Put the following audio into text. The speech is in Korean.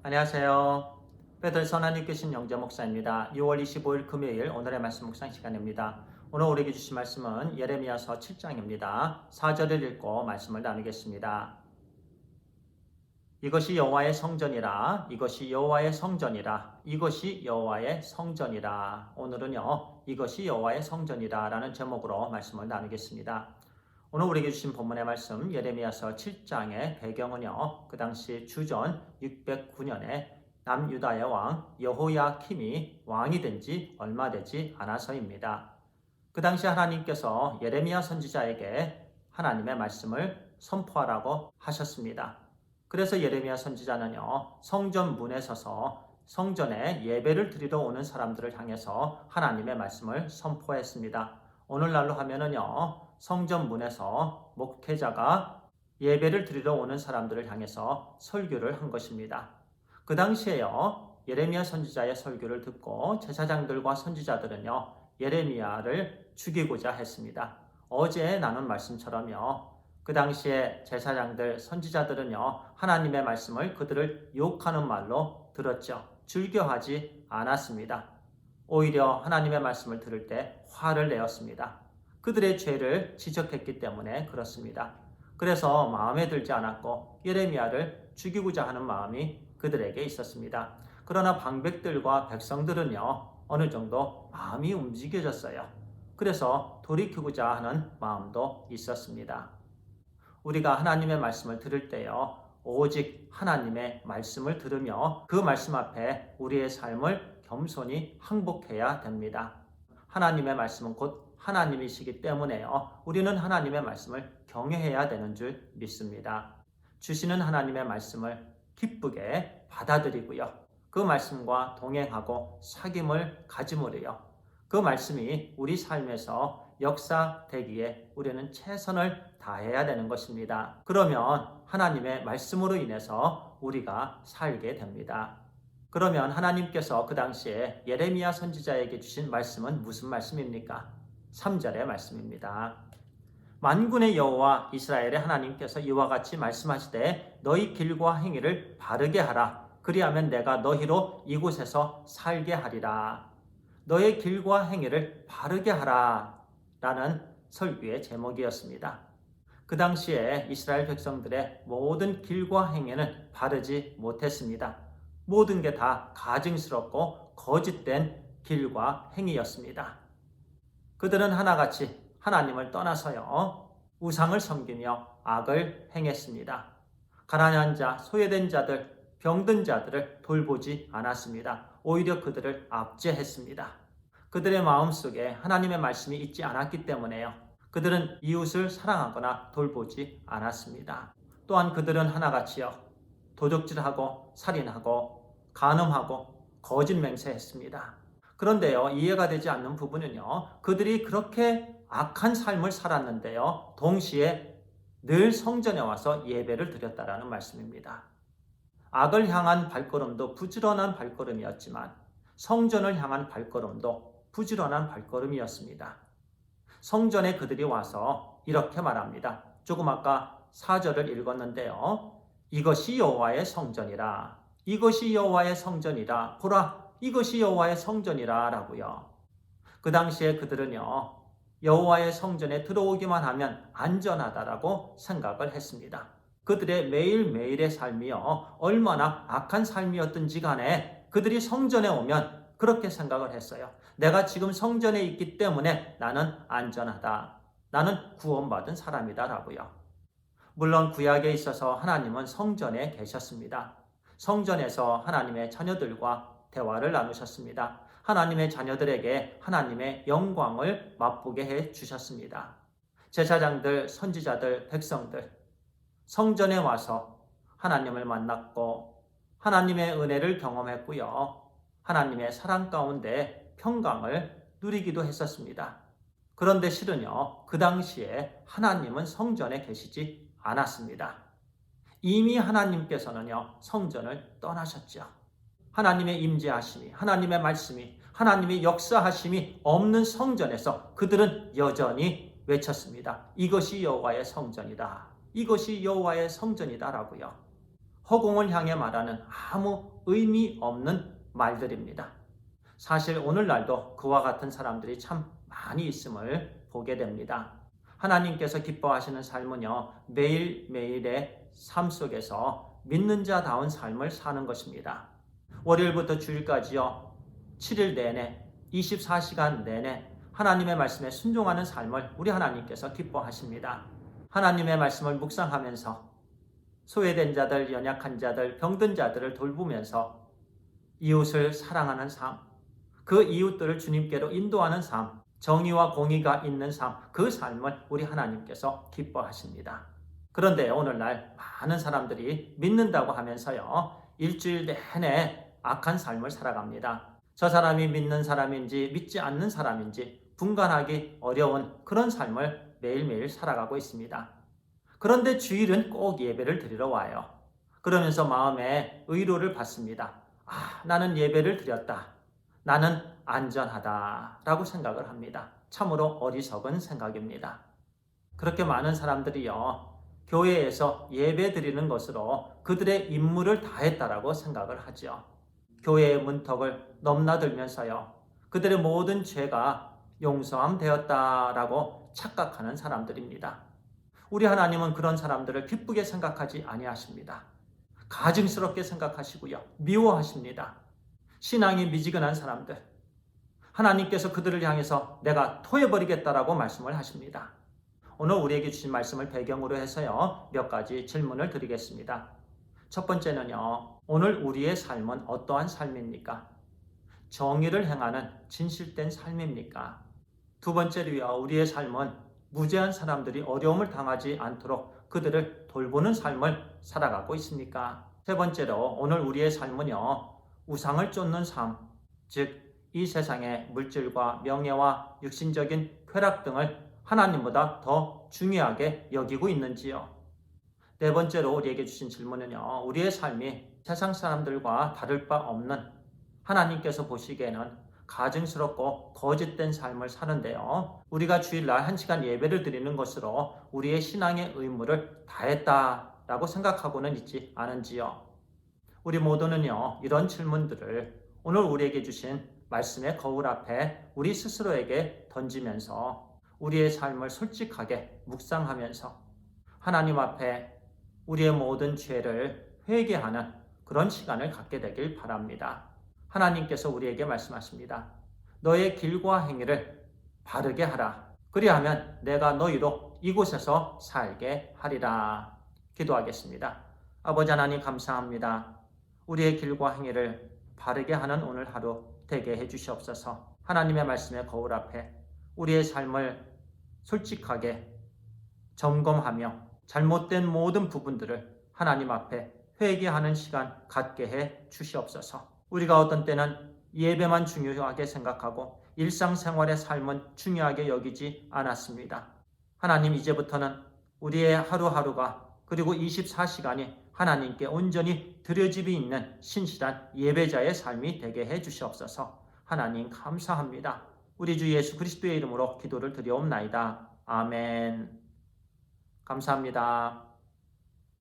안녕하세요. 베들선 하나님께신 영재 목사입니다. 6월 25일 금요일 오늘의 말씀 묵상 시간입니다. 오늘 우리에게 주신 말씀은 예레미야서 7장입니다. 4절을 읽고 말씀을 나누겠습니다. 이것이 여호와의 성전이라, 이것이 여호와의 성전이라, 이것이 여호와의 성전이라. 오늘은요, 이것이 여호와의 성전이라 라는 제목으로 말씀을 나누겠습니다. 오늘 우리에게 주신 본문의 말씀 예레미야서 7장의 배경은요, 그 당시 주전 609년에 남유다의 왕 여호야킴이 왕이 된 지 얼마 되지 않아서입니다. 그 당시 하나님께서 예레미야 선지자에게 하나님의 말씀을 선포하라고 하셨습니다. 그래서 예레미야 선지자는요, 성전 문에 서서 성전에 예배를 드리러 오는 사람들을 향해서 하나님의 말씀을 선포했습니다. 오늘날로 하면은요, 성전 문에서 목회자가 예배를 드리러 오는 사람들을 향해서 설교를 한 것입니다. 그 당시에요, 예레미야 선지자의 설교를 듣고 제사장들과 선지자들은요, 예레미야를 죽이고자 했습니다. 어제 나눈 말씀처럼요, 그 당시에 제사장들, 선지자들은요, 하나님의 말씀을 그들을 욕하는 말로 들었죠. 즐겨하지 않았습니다. 오히려 하나님의 말씀을 들을 때 화를 내었습니다. 그들의 죄를 지적했기 때문에 그렇습니다. 그래서 마음에 들지 않았고 예레미야를 죽이고자 하는 마음이 그들에게 있었습니다. 그러나 방백들과 백성들은요, 어느 정도 마음이 움직여졌어요. 그래서 돌이키고자 하는 마음도 있었습니다. 우리가 하나님의 말씀을 들을 때요, 오직 하나님의 말씀을 들으며 그 말씀 앞에 우리의 삶을 겸손히 항복해야 됩니다. 하나님의 말씀은 곧 하나님이시기 때문에요, 우리는 하나님의 말씀을 경외해야 되는 줄 믿습니다. 주시는 하나님의 말씀을 기쁘게 받아들이고요, 그 말씀과 동행하고 사귐을 가짐으로요, 그 말씀이 우리 삶에서 역사되기에 우리는 최선을 다해야 되는 것입니다. 그러면 하나님의 말씀으로 인해서 우리가 살게 됩니다. 그러면 하나님께서 그 당시에 예레미야 선지자에게 주신 말씀은 무슨 말씀입니까? 3절의 말씀입니다. 만군의 여호와 이스라엘의 하나님께서 이와 같이 말씀하시되 너희 길과 행위를 바르게 하라. 그리하면 내가 너희로 이곳에서 살게 하리라. 너의 길과 행위를 바르게 하라 라는 설교의 제목이었습니다. 그 당시에 이스라엘 백성들의 모든 길과 행위는 바르지 못했습니다. 모든 게 다 가증스럽고 거짓된 길과 행위였습니다. 그들은 하나같이 하나님을 떠나서요, 우상을 섬기며 악을 행했습니다. 가난한 자, 소외된 자들, 병든 자들을 돌보지 않았습니다. 오히려 그들을 압제했습니다. 그들의 마음속에 하나님의 말씀이 있지 않았기 때문에요, 그들은 이웃을 사랑하거나 돌보지 않았습니다. 또한 그들은 하나같이요, 도적질하고 살인하고 간음하고 거짓 맹세했습니다. 그런데요, 이해가 되지 않는 부분은요, 그들이 그렇게 악한 삶을 살았는데요, 동시에 늘 성전에 와서 예배를 드렸다라는 말씀입니다. 악을 향한 발걸음도 부지런한 발걸음이었지만 성전을 향한 발걸음도 부지런한 발걸음이었습니다. 성전에 그들이 와서 이렇게 말합니다. 조금 아까 4절을 읽었는데요, 이것이 여호와의 성전이라, 이것이 여호와의 성전이라, 보라, 이것이 여호와의 성전이라 라고요. 그 당시에 그들은요, 여호와의 성전에 들어오기만 하면 안전하다라고 생각을 했습니다. 그들의 매일매일의 삶이요, 얼마나 악한 삶이었든지 간에 그들이 성전에 오면 그렇게 생각을 했어요. 내가 지금 성전에 있기 때문에 나는 안전하다, 나는 구원받은 사람이다 라고요. 물론 구약에 있어서 하나님은 성전에 계셨습니다. 성전에서 하나님의 자녀들과 대화를 나누셨습니다. 하나님의 자녀들에게 하나님의 영광을 맛보게 해 주셨습니다. 제사장들, 선지자들, 백성들, 성전에 와서 하나님을 만났고 하나님의 은혜를 경험했고요, 하나님의 사랑 가운데 평강을 누리기도 했었습니다. 그런데 실은요, 그 당시에 하나님은 성전에 계시지 않았습니다. 이미 하나님께서는요, 성전을 떠나셨죠. 하나님의 임재하심이, 하나님의 말씀이, 하나님의 역사하심이 없는 성전에서 그들은 여전히 외쳤습니다. 이것이 여호와의 성전이다, 이것이 여호와의 성전이다 라고요. 허공을 향해 말하는 아무 의미 없는 말들입니다. 사실 오늘날도 그와 같은 사람들이 참 많이 있음을 보게 됩니다. 하나님께서 기뻐하시는 삶은요, 매일매일의 삶 속에서 믿는 자다운 삶을 사는 것입니다. 월요일부터 주일까지요, 7일 내내, 24시간 내내 하나님의 말씀에 순종하는 삶을 우리 하나님께서 기뻐하십니다. 하나님의 말씀을 묵상하면서 소외된 자들, 연약한 자들, 병든 자들을 돌보면서 이웃을 사랑하는 삶, 그 이웃들을 주님께로 인도하는 삶, 정의와 공의가 있는 삶, 그 삶을 우리 하나님께서 기뻐하십니다. 그런데 오늘날 많은 사람들이 믿는다고 하면서요, 일주일 내내 악한 삶을 살아갑니다. 저 사람이 믿는 사람인지 믿지 않는 사람인지 분간하기 어려운 그런 삶을 매일매일 살아가고 있습니다. 그런데 주일은 꼭 예배를 드리러 와요. 그러면서 마음에 의로를 받습니다. 나는 예배를 드렸다. 나는 안전하다라고 생각을 합니다. 참으로 어리석은 생각입니다. 그렇게 많은 사람들이요, 교회에서 예배 드리는 것으로 그들의 임무를 다했다라고 생각을 하죠. 교회의 문턱을 넘나들면서요, 그들의 모든 죄가 용서함 되었다라고 착각하는 사람들입니다. 우리 하나님은 그런 사람들을 기쁘게 생각하지 아니하십니다. 가증스럽게 생각하시고요, 미워하십니다. 신앙이 미지근한 사람들, 하나님께서 그들을 향해서 내가 토해버리겠다라고 말씀을 하십니다. 오늘 우리에게 주신 말씀을 배경으로 해서요, 몇 가지 질문을 드리겠습니다. 첫 번째는요, 오늘 우리의 삶은 어떠한 삶입니까? 정의를 행하는 진실된 삶입니까? 두 번째로요, 우리의 삶은 무죄한 사람들이 어려움을 당하지 않도록 그들을 돌보는 삶을 살아가고 있습니까? 세 번째로 오늘 우리의 삶은요, 우상을 쫓는 삶, 즉 이 세상의 물질과 명예와 육신적인 쾌락 등을 하나님보다 더 중요하게 여기고 있는지요? 네 번째로 우리에게 주신 질문은요, 우리의 삶이 세상 사람들과 다를 바 없는, 하나님께서 보시기에는 가증스럽고 거짓된 삶을 사는데요, 우리가 주일날 1시간 예배를 드리는 것으로 우리의 신앙의 의무를 다했다라고 생각하고는 있지 않은지요? 우리 모두는요, 이런 질문들을 오늘 우리에게 주신 말씀의 거울 앞에 우리 스스로에게 던지면서 우리의 삶을 솔직하게 묵상하면서 하나님 앞에 우리의 모든 죄를 회개하는 그런 시간을 갖게 되길 바랍니다. 하나님께서 우리에게 말씀하십니다. 너의 길과 행위를 바르게 하라. 그리하면 내가 너희로 이곳에서 살게 하리라. 기도하겠습니다. 아버지 하나님, 감사합니다. 우리의 길과 행위를 바르게 하는 오늘 하루 되게 해주시옵소서. 하나님의 말씀의 거울 앞에 우리의 삶을 솔직하게 점검하며 잘못된 모든 부분들을 하나님 앞에 회개하는 시간 갖게 해 주시옵소서. 우리가 어떤 때는 예배만 중요하게 생각하고 일상생활의 삶은 중요하게 여기지 않았습니다. 하나님, 이제부터는 우리의 하루하루가 그리고 24시간이 하나님께 온전히 드려짐이 있는 신실한 예배자의 삶이 되게 해 주시옵소서. 하나님 감사합니다. 우리 주 예수 그리스도의 이름으로 기도를 드리옵나이다. 아멘. 감사합니다.